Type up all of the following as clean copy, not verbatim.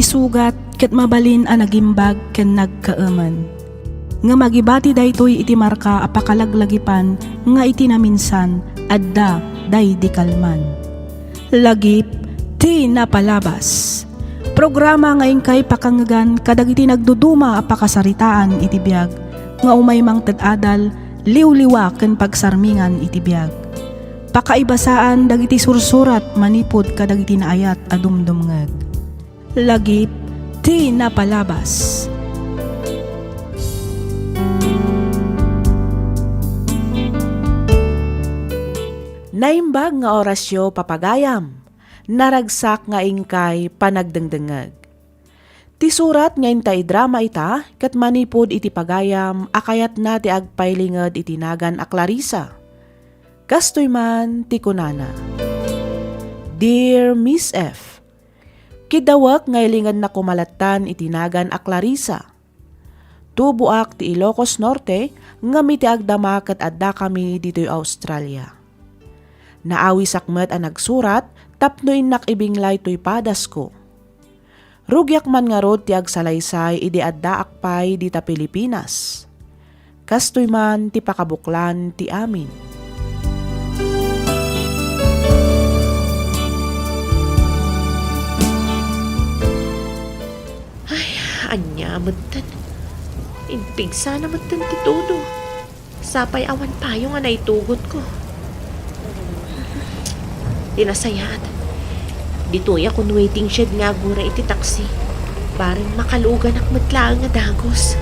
sugat ket mabalin a nagimbag ken nagkaaman. Nga magibati daytoy iti marka a pakalaglagipan nga iti naminsan adda day di kalman. Lagip ti napalabas. Programa nga ingkay pakangagan kadagiti nagduduma a pakasaritaan iti biag nga umay mang tad-adal liwliwa ken pagsarmingan iti biag. Pakaibasaan dagiti sursurat manipod kadagiti naayat a dumdumngeg. Lagip ti napalabas. Naimbag nga orasyo papagayam, naragsak nga ingkay panagdengdengeg. Ti surat nga intay drama ita, kat manipod iti pagayam, akayat na ti agpailinged iti nagan a Clarissa. Kastoy man ti kunana. Dear Miss F, kidawak nga ilinged na kumalatan iti nagan a Clarissa. Tubuak ti Ilocos Norte, nga miti agdama kat adda kami dito'y Australia. Naawi sakmet a nagsurat, tapno inak ibinglay to'y padas ko. Rugyak man nga rod ti agsalaysay idi adda akpay di ta Pilipinas. Kastoy man ti pakabuklan ti amin. Ay, anya amatan. Impig sana amatan ti todo. Sapay awan payo nga naitugot ko. Dinasayat. Dito'y akong waiting shed nga gura iti taksi. Parang makalugan ak matlaang nga dagos.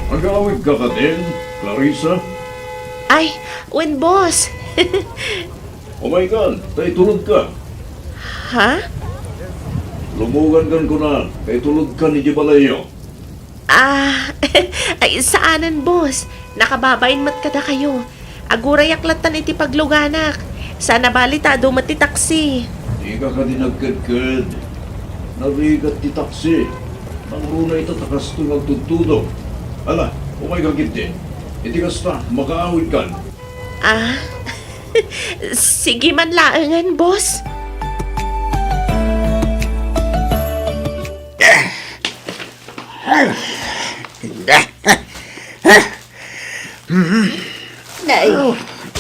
Agawid ka ka din, Clarissa? Ay, when boss? Oh my God, tay tulog ka. Ha? Lumugan kan ko na, kay tulog ka ni Jibalayo. Ay, saanan boss? Nakababain mat kada kayo. Aguray aklatan iti pagluganak. Sana balita dumat ti taksi. Di ka din nagkadkad. Narigat ti taksi. Nang runa ito takas ito magtutudo. Ala, umay kagit din. Iti kasta, makaawid kan. Sige man laangan, boss. Nay,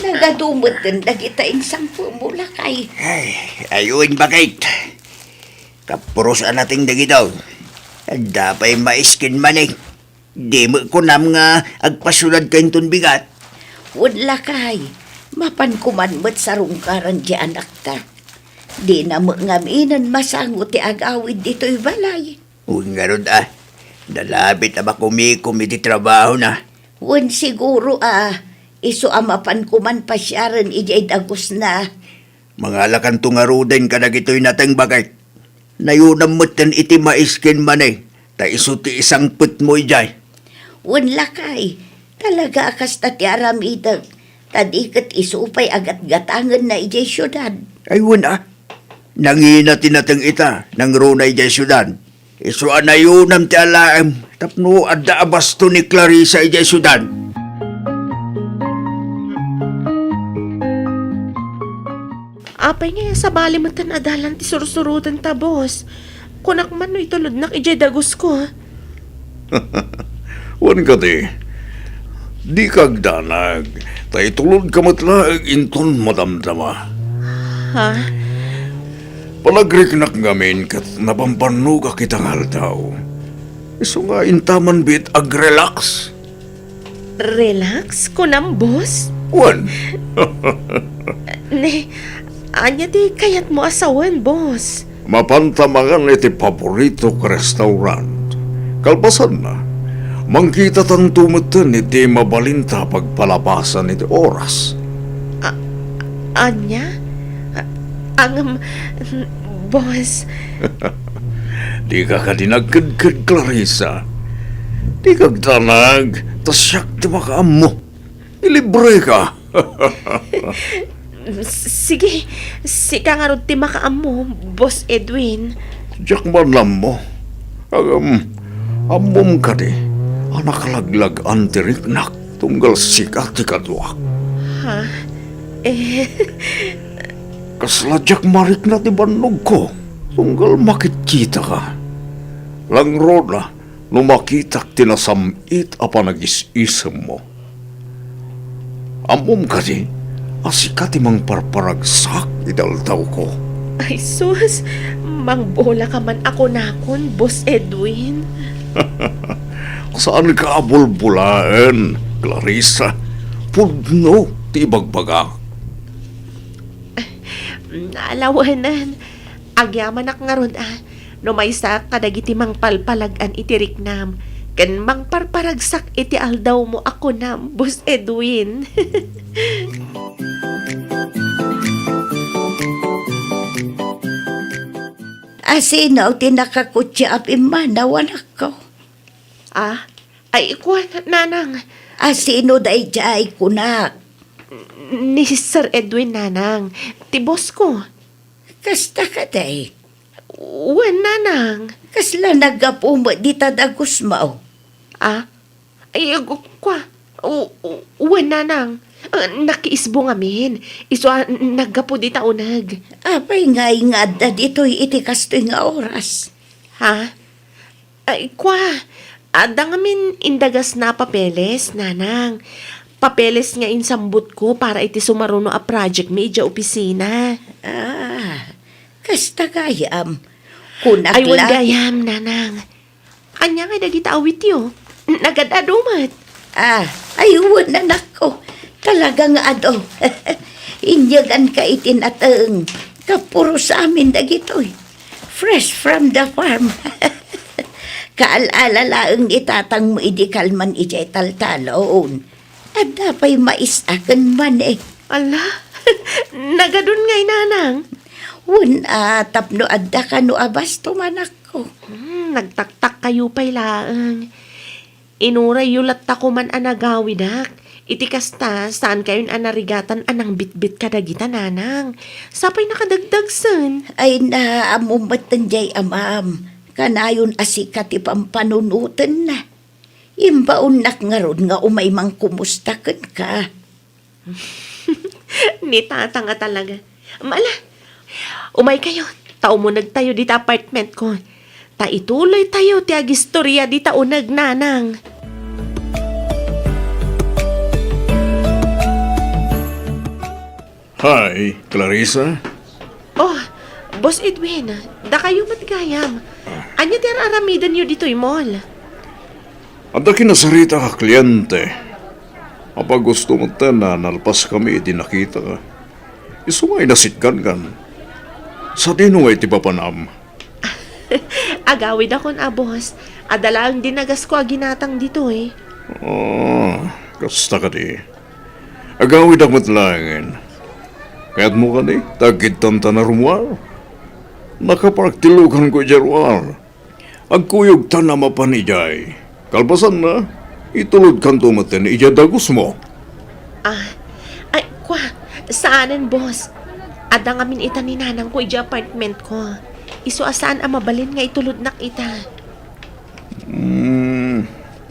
nagadumot din dagita insang pumula kay. Ay, ayun bakit? Kapurusan nating dagitaw. Dapay maiskin maning. Di mo ko nam nga agpasulad kain ton bigat. Wala kay, mapan kumanmat sa rungkaran di anak ta. Di na mo ngaminan masangot ti agawid dito'y balay. Uy nga ron dalabit na ba kumiti trabaho na. Wan siguro iso amapan kuman pasyaran ijay dagos na. Mga lakanto nga ruden ka na gito'y natang bagay. Nayunam mo't tan iti maiskin manay. Ta iso ti isang put mo ijay. Wala kay, talaga akas ti aramidag. Tadikat isupay agat gatangan na ijay syudad. Ay wala. Nangina tinatang ita nang runay ijay syudad. Iso anayunam ti alaam. Tapno adda abasto ni Clarissa ijay syudad. Apay nga sa bali mo tan adalan ti sursurutan ta, boss. Kunak man no itulod nak ijay dagos ko. Wan ka di kagdanag. Tay tulod ka matlaag inton madamdama. Ha? Palagriknak ngamin kat napamparno ka kitang haldaw. Iso nga intaman bit ag-relax. Relax? Kunam, boss? Wan, Ne, anya di kayat mo asawan, boss. mapantamagan iti paborito ka restaurant. Kalpasan na, mangkita tang tumutan iti mabalinta pagpalabasan iti oras. Anya? Ang, boss, Di ka dinagkad-kad, Clarissa. Di kagdanag, tas siyak di makaam mo. Ilibre ka. sige, sika nga ron ti makaam mo, boss Edwin. Diyak manlam mo. Amom ka di. Anak laglag antiriknak. Tunggal sikat ti kadwak. Ha? Eh, Kasladyak marik na ti banog ko. Tunggal makikita ka. Langro na, numakitak tinasamit apa nagis-isem mo. Amom ka di, asikati mang parparagsak idaldaw ko. Ay sus, mangbola ka man ako nakon, Boss Edwin. Saan ka abulbulaan, Clarissa? Pudno, ti bagbaga. Alawanan, agyaman ak nga ron no may sa kadagiti mang palpalagan iti riknam. Kan mang parparagsak iti aldaw mo ako na, Boss Edwin. Asinaw tinakakutya apimana wanak ko. Ay ikuan, nanang. Asino day jay kunak. Ni Sir Edwin, nanang. Ti boss ko. Kasta ka day. Uwan, nanang. Kasla nagapuma di tadagos mo. Ay, kwa. Uwan, nanang. Nakiisbo ngamin. Iso, naggapo di taunag. Apay ngay nga da dito'y iti kasto'y nga oras. Ha? Ay, kwa. Ada ngamin indagas na papeles, nanang. Papeles nga insambut ko para iti sumaruno a project may ija opisina. Kasta gayam. Kunak Ay, wan lang. gayam, nanang. Anya nga dagita awit yo. Nagadadumat. Ayun na nako. Talagang ado. Inyagan ka itinatang. Kapuro sa amin dagitoy. Fresh from the farm. Kaalala laang itatang mo idikal man ijay taltalon. At dapay maisakan man eh. Ala, nagadun ngay, nanang. Tapno adda ka no abas tumanak ko. Nagtaktak kayo pa'y laang. Inuray yulat ta ko man anagawidak. Iti kasta, saan kayon anarigatan anang bitbit kadagita, nanang. Sapay nakadagdagsan. Ay naamumatan jay amam. Kanayon asikat ipampanunutan na. Imbaon nak nga ron nga umay mang kumustakan ka. Ni tata nga talaga. Mala, umay kayo. Tao mo nagtayo dita apartment ko. Ta ituloy tayo ti agistorya dita unag, nanang. Hi, Clarissa. Oh, Boss Edwin, da kayo matgayam. Anya ti aramidan nyo dito'y mall? Anda kinasarita ka, kliyente. Kapag gusto mo na nalpas kami, di nakita ka. Isumay nasitkan kan. Sa dino ay tipapanam. Agawid ako na, boss. Adalaang dinagas ko aginatang dito eh. Kasta ka di. Agawid ang matlangin. Kaya't mo ka di, tagit tanta na rumwar. Nakaparktilukan ko jarwar. Agkuyog ta na mapanijay. Kalpasan na, itulod kan tumaten, ijadagos mo. Ay, kwa, saanan, boss? Ada nga min ita ni nanang ko ija apartment ko. Iso asaan ang mabalin nga itulod nak ita.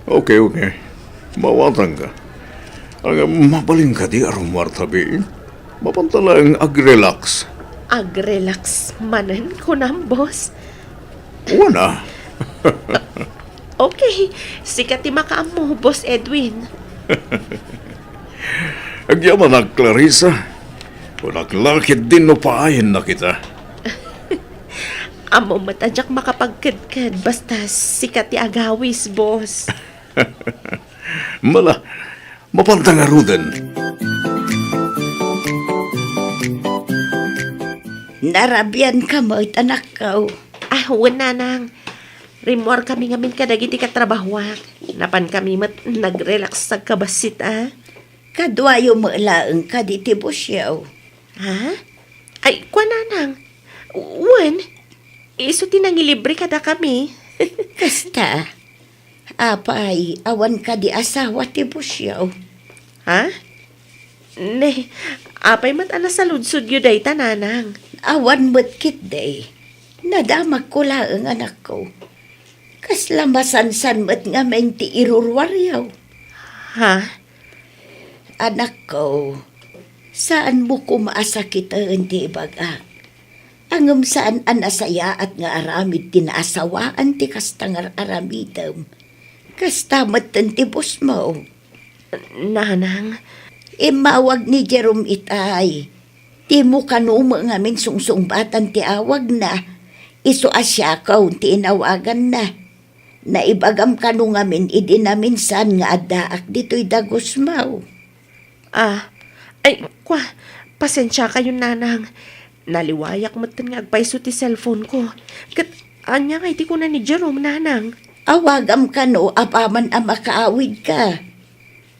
Okay. Mawatang ka. Ang mabaling ka di arumwar tabi. Mapantalang ag-relax. Ag-relax manan ko na, boss. Wana. Okay, sikat ti makaam mo, Boss Edwin. Agyaman na, Clarissa. Unaklakit din no paayin na kita. Amo matadyak makapagkadkad basta sikat ti agawis, boss. Mala, mapantangarudan. Narabyan ka mo, anak ko. Wala nang. Rimor kami ngamin kadagiti katrabahwak. Napan kami nag-relax sa kabasit, Kadwayo mo laang ka di tibusyaw. Ha? Ay, kwa nanang. Wan, iso tinangilibre kada kami. Kasta, apay, awan ka di asawa tibusyaw. Ha? Ne, apay mat alas sa ludsud yun day tananang. Awan mo't kit day. Nadamag ko laang anak ko. Kasla masansan mo't nga menti irurwaryaw. Ha? Anak ko, saan mo kumaasa kita hindi baga? Angam saan anasaya at nga aramid tinaasawaan ti kastangar aramidam. Kastamat tan ti bus mo. Nanang, Imawag ni Jerome itay. Ti mo kanuma ngamin sungsungbatan ti awag na. Iso asya kaw ti inawagan na. Naibagam kanu ngamin idi namin san nga adaak dito'y dagos mo. pasensya kayo, nanang. Naliwayak mo nga agpaiso ti cellphone ko. Kat, anya nga iti ko na ni Jerome, nanang. Awagam kanu apaman ang makaawid ka.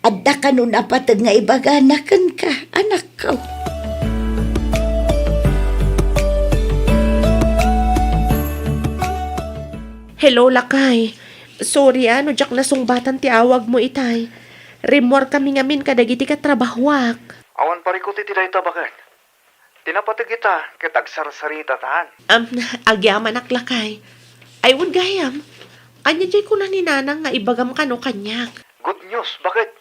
Adda kanu napatag nga ibaganakan ka, anak ko. Hello, lakay. Sorry, jak nasungbatan ti awag mo itay. Remor kami ngamin kadagiti ka trabahwak. Awan parikot iti dayta bakit? Tinapatag kita, kitag sarsarita taan. Agyaman aklakay. Ay, wag gayam. Anya jay ko na ni nanang nga ibagam ka no kanyak. Good news, bakit?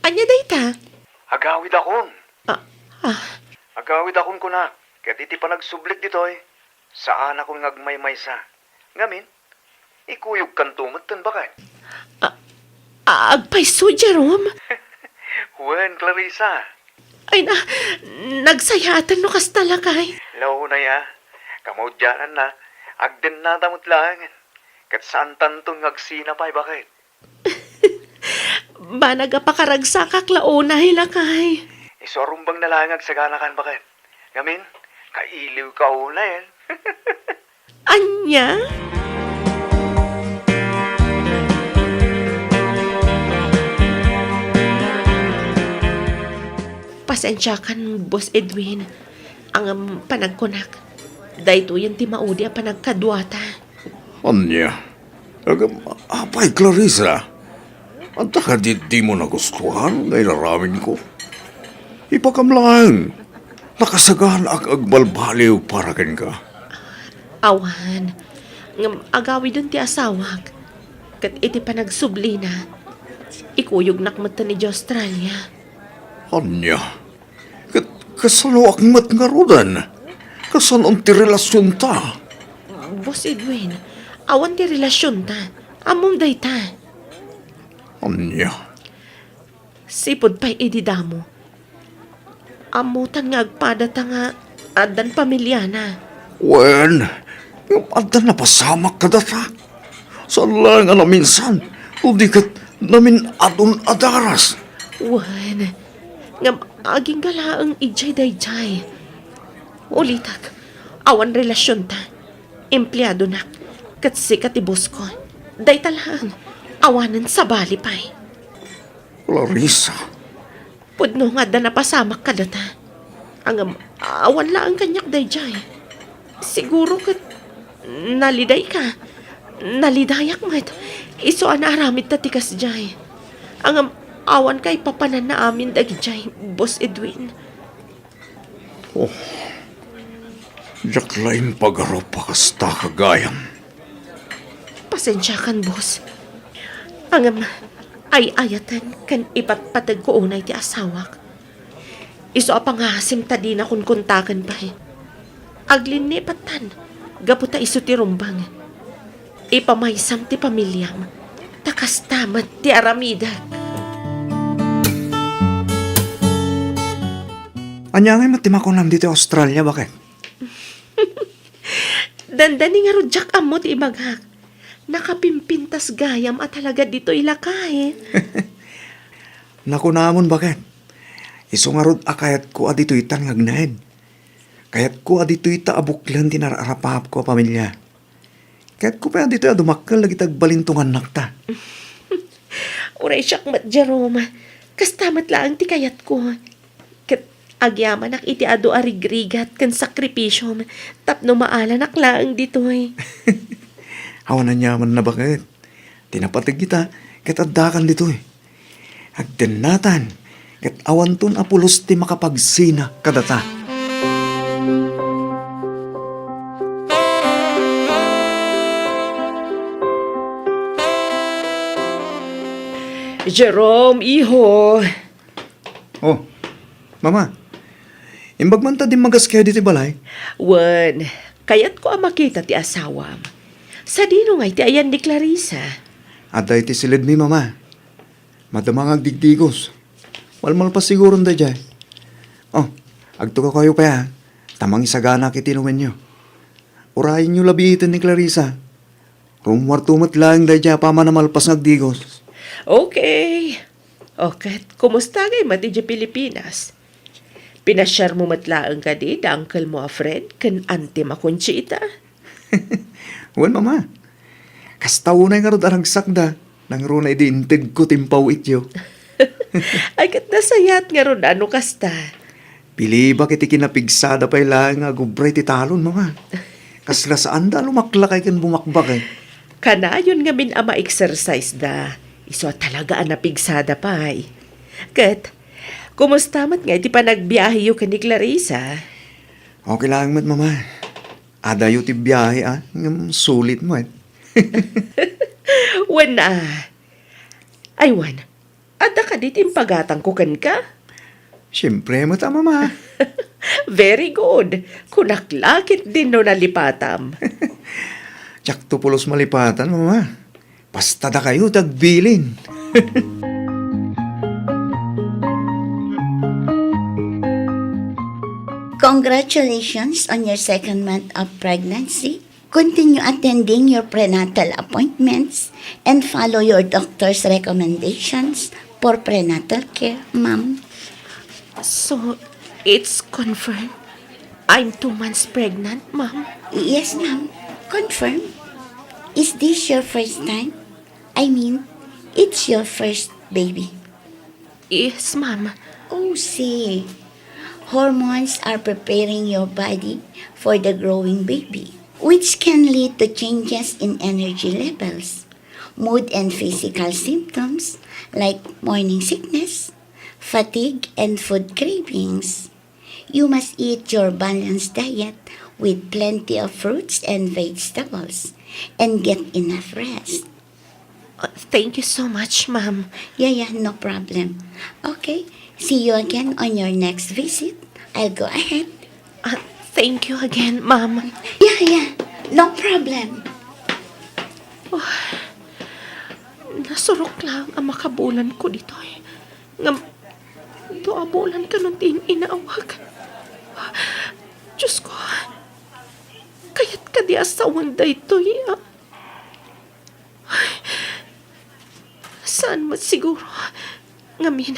Anya dayta? Agawid akon. Ah, Agawid akon ko na. Ket iti panagsublik ditoy. Saan akong ngagmaymaysa. Ngamin, ikuyog kan tumatan bakit? agpaiso, Jerome. Wen, Clarissa. Ay nagsayatan no kas talakay. Law na ya. Kamudyanan na. Agden na damot lang. Ket saan tantong ngagsinapay bakit? Ba nagapakaragsak launay lakay. Isuarumbang nalangag sa ganakan bakit? Ngamin, kailiw ka una yan. Anya? Pasensya kan, Boss Edwin. Ang panagkunak. Dahito yan ti maudi ang panagkadwata. Anya? Apay, Clarissa. Anta ka di mo nagustuhan ngay naramin ko. Ipakamlang. Nakasagaan agbalbaliw para ken ka. Awan. Ngam agawi dun ti asawak. Kat iti panagsubli na. Ikuyog nakmata ni Australia. Anya? Kasano akmat nga rodan? Kasano ti relasyon ta? Boss Edwin, awan ti relasyon ta. Among day ta. Anya? Sipod pa'y ididamo. Amutan nga agpada ta nga adan pamilya na. Wen, yung anda na pasamak ka data. Saan lang na minsan, hindi ka namin adon adaras. Wan, ngam aging galaang ijay dayjay. Ulitak, awan relasyon ta. Empleyado na, kat sikat ibos ko. Day talang, awanan sa bali pa'y. Clarissa, Pudno nga da napasamak ka data. Ang awan lang ang kanyak dayjay. Siguro kat naliday ka. Nalidayak mat. Iso an aramid tatikas jay. Ang awan kay papanan na amin dagijay, Boss Edwin. yaklain pagaro pa kasta kagayam. Pasensya kan, boss. Ang ay ayatan kan ipatpatag ko unay ti asawak. Iso apangasim tadi na kun kuntakan pa eh. Aglin ni patan, gaputa iso ti rumbang. Ipamaysam ti pamilyam, takas tamat ti aramida. Anya ngay matimakunam dito Australia, bakit? Dandani nga rudyak amot ibagak. Nakapimpintas gayam at talaga dito ilakay. Naku namon, bakit? Isungarod akayat ko adito itang ngagnaid. Kayat ko adito ita abuklan tinararapap ko pamilya. Kayat ko pa adito dumakkel lagi tagbalintungan nakta. Uray siyak mat Jerome. Kastamat lang ti kayat ko. Kat agyaman ak iti ado arigrigat kan sakripisyom. Tapno maalanak lang ditoy. Awan na nyaman na bakit? Tinapatig kita, kat addakan dito eh. Agdenatan, kat awan tun apulos ti makapagsina kadata. Jerome, iho. Oh, mama, Imbag man ta din magas kayo dito balay. Wen, kayat ko ang makita ti asawam. Sa dino nga ti ayan ni Clarissa. Aday ti silid mi, mama. Madamang agdigdigos. Malmal pa siguro da dyan. Oh, agto ka kayo pa ya. Tamang isagana kitinumin nyo. Urayin nyo labitin ni Clarissa. Rumwartumat lang da dyan pa manamalpas ngagdigos. Okay. Okay, kumusta kay mati di Pilipinas? Pinasyar mo matlaang ka di, da uncle mo a Fred, kan ante makunchita. Wan, mama. Kastaunay nga ro daragsak da. Nang runay di inted ko timpaw ityo. Ay kat nasayat nga ron ano kasta. Pili ba kiti kinapigsada pa ilang nga gubray ti talon, mama. Kasla saan da lumaklakay kan bumakbak eh. Kanayon nga min ama exercise da. Iso talaga ang napigsada pa ay. Kat, kumusta mat nga iti pa nagbiyahe yu ka ni Clarissa? Okay lang mat, mama. Adayo ti biyahe ngam sulit mo eh. Wan na. Ay wan, ada ka dit impagatang ko kan ka? Siyempre mo ta, mama. Very good. Kunaklakit din no nalipatam. Tsak tupulos malipatan, mama. Basta da kayo tagbilin. Congratulations on your second month of pregnancy. Continue attending your prenatal appointments and follow your doctor's recommendations for prenatal care, ma'am. So, it's confirmed? I'm 2 months pregnant, ma'am? Yes, ma'am. Confirm. Is this your first time? I mean, it's your first baby. Yes, ma'am. Oh, see. Hormones are preparing your body for the growing baby, which can lead to changes in energy levels, mood and physical symptoms like morning sickness, fatigue, and food cravings. You must eat your balanced diet with plenty of fruits and vegetables and get enough rest. Thank you so much, ma'am. Yeah, no problem. Okay, see you again on your next visit. I'll go ahead. Thank you again, ma'am. Yeah, no problem. Nasurok lang ang makabulan ko dito eh. Doabulan ka nung inaawag. Diyos ko, kaya't ka di asawan da ito eh. Saan mo siguro? Ngamin,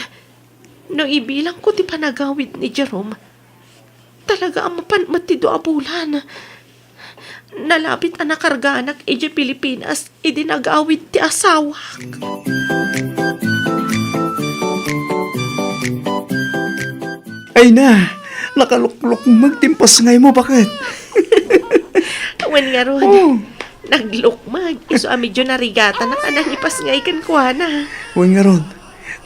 no ibilang ko di panagawid ni Jerome, talaga ang mapanmati doabulan. Nalapit ang nakarganak ije Pilipinas, idinagawid ti asawa. Ay na, nakaluklok magtimpas ngay mo, bakit? Wen nga ron, Oh. naglukmag, iso amidyo narigata na kananipas nga ikan kuha na. Huwag nga ron,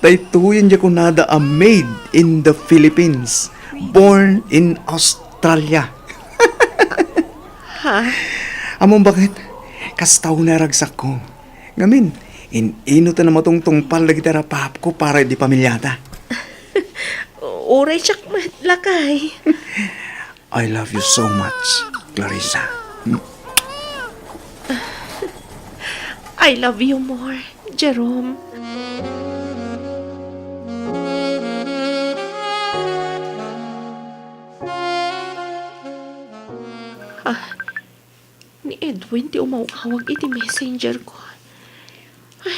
daytuyan dya kunada a made in the Philippines, born in Australia. Ha? Among bakit? Kastaw na ragsak ko. Ngamin, ino ta na matungtong lagi tarapap ko para di pamilyata. Uray siyak matlakay. I love you so much, Clarissa. I love you more, Jerome. Ni Edwin ti umawag iti messenger ko. Ay,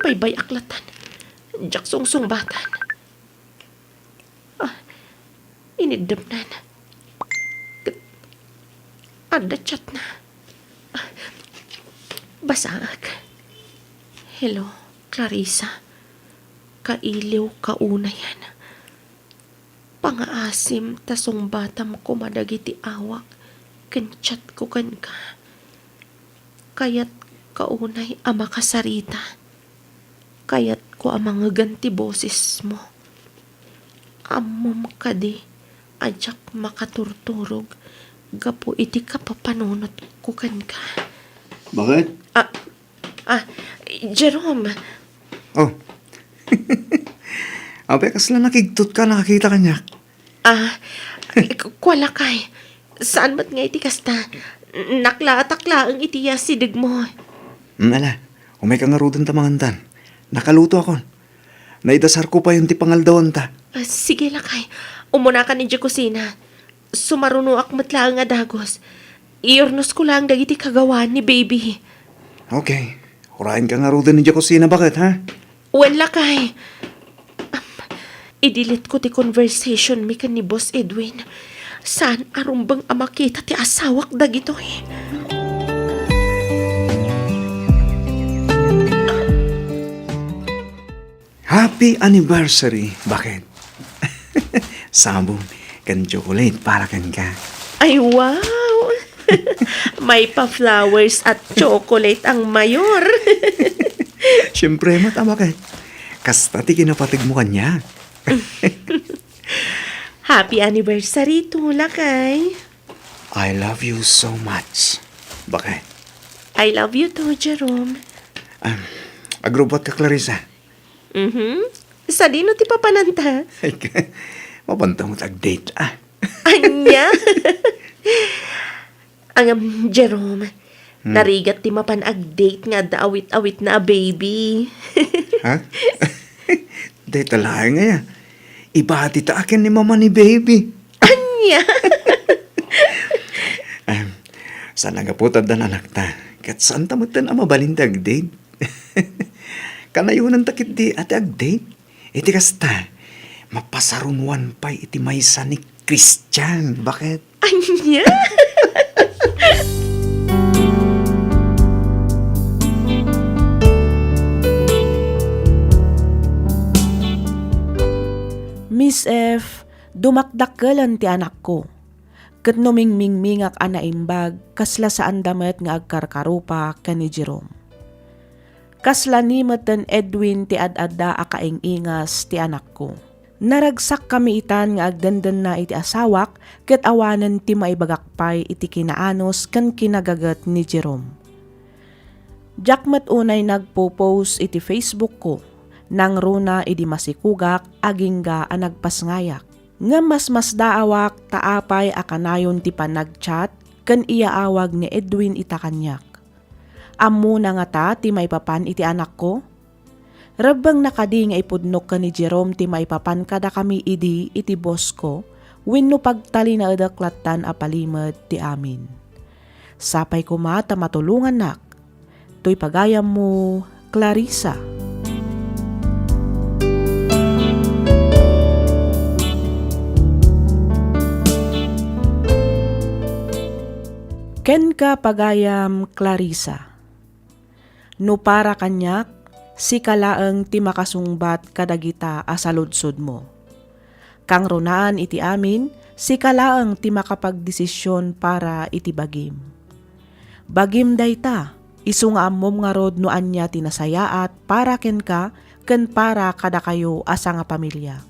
baybay aklatan. Jak sungsung-batan. Inidamnan. Ada chat na. Basag. Hello, Clarissa. Kailiw kauna yan. Pangaasim tasong batam ko madagiti awak. Kenchat ko kan ka. Kayat kaunay ama kasarita. Kayat ko ang mga ganti boses mo. Amom ka di. Ajak makaturturog. Gapo iti kapapanunot ko kan ka. Bakit? Jerome. Oh. Ape, kasla nakigtot ka, nakakita ka niya. Kwala kay. Saan ba't nga iti kasta? Nakla-takla ang itiya sidig mo. Ala, umay ka nga rudan ta mangantan. Nakaluto ako. Naidasar ko pa yung ti pangaldawan ta. Sige lakay. Umuna ka ni kusina. Sumaruno ak matla nga dagos. Iornos ko lang dagiti kagawan ni baby. Okay. Hurain ka nga rudan ni kusina, bakit ha? Wala kay. Idilit ko ti conversation mi kan ni Boss Edwin. Saan arumbang amakita ti asawak dagito eh. Happy anniversary! Bakit? Sabong kan chocolate para kan ka. Ay wow! May pa-flowers at chocolate ang mayor. Siyempre, mata bakit? Kasta ti kinapatig mo kanya. Happy anniversary to lakay. I love you so much. Bakit? I love you too, Jerome. Agrobot ka, Clarissa. Sa dino ti papananta? Ay, mabantang tag-date Anya? Jerome, narigat ti mapan ag-date nga daawit-awit na a baby. Ha? Date lang nga. Ibati ta akin ni mama ni baby. Anya? Sana nga putad na anak ta. Kat saan tamatan ang mabalintag date? Kanayunan takit di ati ag-date. Iti kasta, mapasarunwan pa iti maysa ni Christian. Bakit? Anya? Miss F, dumakdakkelan ti anak ko. Ket numingmingmingak anaimbag, kasla saan damet nga agkarkarupa ken ni Jerome. Kasla ni meten Edwin ti ad-adda akaingingas ti anak ko. Naragsak kami itan nga agdenden na iti asawak, ket awanen ti maibagakpay iti kinaanos ken kinagagat ni Jerome. Jakmet unay nagpo-post iti Facebook ko, nang runa iti masikugak agingga a nagpasngayak. Nga mas daawak taapay akanayon ti panagchat ken iaawag ni Edwin ita kanyak. Ammo na nga ta ti maipapan iti anak ko? Rabbang nakadi nga ipudnok ka ni Jerome ti maipapan kada kami idi iti boss ko, wenno pagtali na edaklatan a palimad ti amin. Sapay ko ta matulungan nak. To'y pagayam mo, Clarissa. Ken ka pagayam, Clarissa. No para kanyak, si kalaeng ti makasungbat kadagita asaludsod mo. Kang runaan iti amin, si kalaeng ti makapagdesisyon para iti bagim. Bagim dayta, isu nga ammom nga rod no anya tinasayaat para ken ka, ken para kada kayo asa nga pamilya.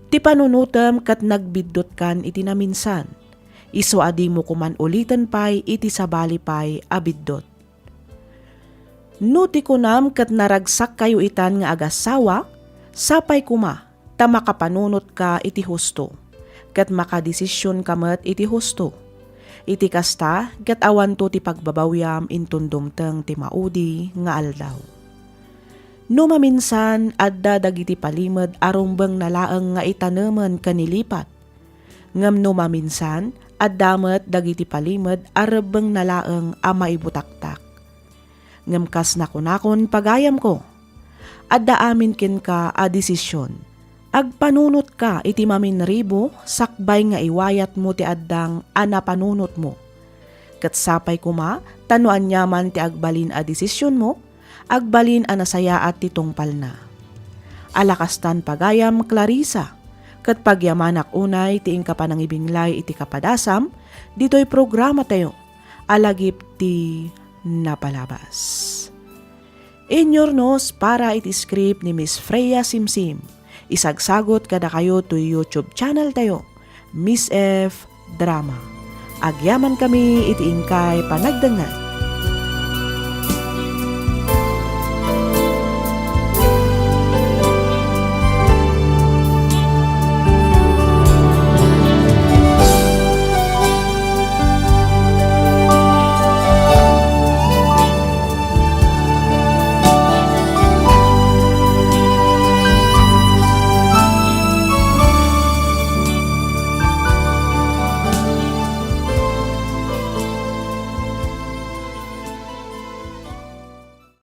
Ti panunutem kat nagbiddot kan iti naminsan, isu adi mo kuman ulitan pay iti sabali pay abiddot. No ti kunam kat naragsak kayo itan nga agasawa, sapay kuma, ta makapanunot ka iti husto, kat makadesisyon kamet iti husto. Iti kasta, kat awan to ti pagbabawyam intundumteng ti maudi nga aldaw. No maminsan, adda dagiti palimad arumbeng nalaeng nga itanemen kanilipat. Ngam no maminsan, addamet dagiti palimad arebeng nalaeng a maibutaktak. Ngam kas nakunakon pagayam ko, adda amin ken ka a desisyon. Agpanunot ka iti maminribo, sakbay nga iwayat mo ti addang anapanunot mo. Kat sapay kuma, tanuan nyaman ti agbalin a desisyon mo, agbalin a nasaya at ti tungpal na. Alakastan pagayam, Clarissa, kat pagyamanak unay ti ingkapanangibinglay iti kapadasam, dito'y programa tayo, alagip ti napalabas. Inyornos para iti script ni Miss Freya Simsim. Isagsagot kada kayo to YouTube channel tayo, Miss F Drama. Agyaman kami iti ingkay panagdangan.